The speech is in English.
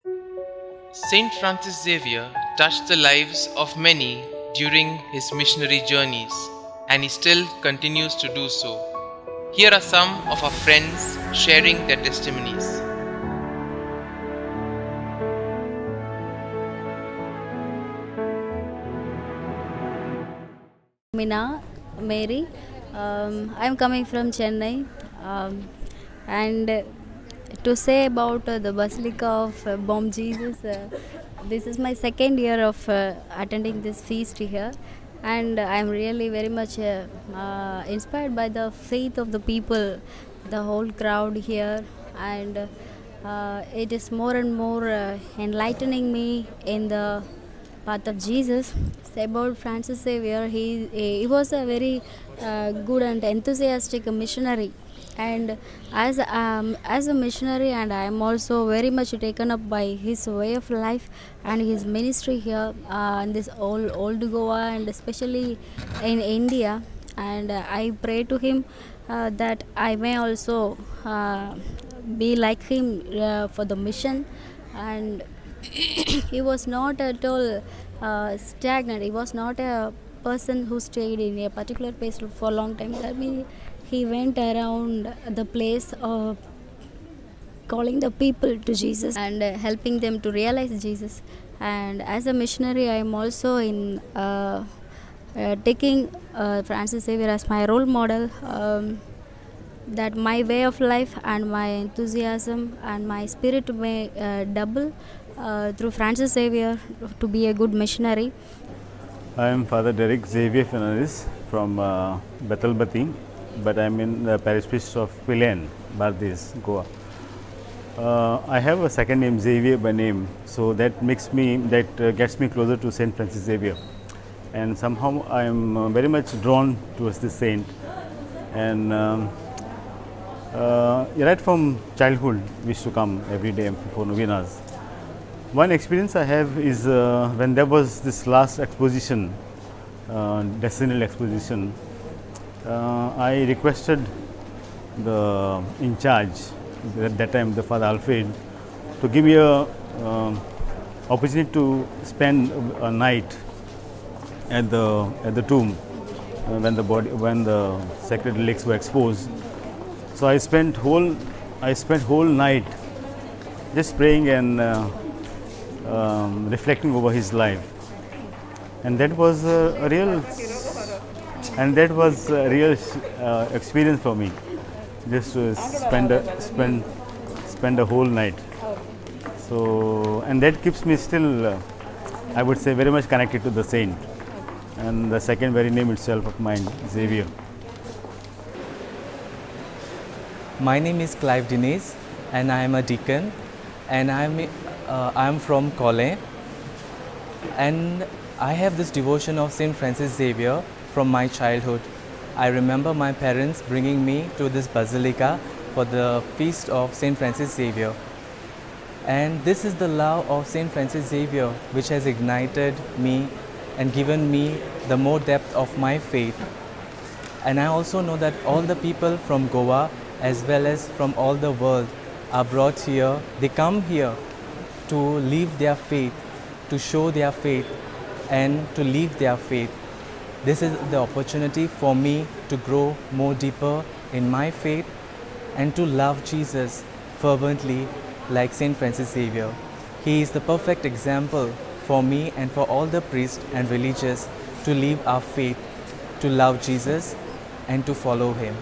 Saint Francis Xavier touched the lives of many during his missionary journeys, and he still continues to do so. Here are some of our friends sharing their testimonies. Mina Mary. I'm coming from Chennai, and to say about the Basilica of Bom Jesus, this is my second year of attending this feast here, and I'm really very much inspired by the faith of the people, the whole crowd here, and it is more and more enlightening me in the path of Jesus. Say about Francis Xavier, he was a very good and enthusiastic missionary, and as a missionary, and I am also very much taken up by his way of life and his ministry here in this old Goa, and especially in India. And I pray to him that I may also be like him for the mission. And he was not at all stagnant. He was not a person who stayed in a particular place for a long time. I mean, he went around the place calling the people to Jesus and helping them to realize Jesus. And as a missionary, I am also in taking Francis Xavier as my role model. That my way of life and my enthusiasm and my spirit may double through Francis Xavier to be a good missionary. I am Father Derek Xavier Fernandez from Bethel Batin, but I am in the parish priest of Pilen, Bardez, Goa. I have a second name Xavier by name, so that gets me closer to Saint Francis Xavier, and somehow I am very much drawn towards this saint. And right from childhood, we used to come every day for novenas. One experience I have is when there was this last exposition, decennial exposition. I requested the in charge at that time, the Father Alfred, to give me a opportunity to spend a night at the tomb when the sacred relics were exposed. So I spent whole night just praying and reflecting over his life, and that was a real experience for me, just to spend a whole night. So, and that keeps me still, I would say, very much connected to the saint and the second very name itself of mine, Xavier. My name is Clive Diniz, and I am a deacon, and I'm from Cole, and I have this devotion of Saint Francis Xavier from my childhood. I remember my parents bringing me to this basilica for the feast of Saint Francis Xavier, and this is the love of Saint Francis Xavier which has ignited me and given me the more depth of my faith. And I also know that all the people from Goa as well as from all the world are brought here. They come here to live their faith, to show their faith, and to live their faith. This is the opportunity for me to grow more deeper in my faith and to love Jesus fervently like Saint Francis Xavier. He is the perfect example for me and for all the priests and religious to live our faith, to love Jesus and to follow him.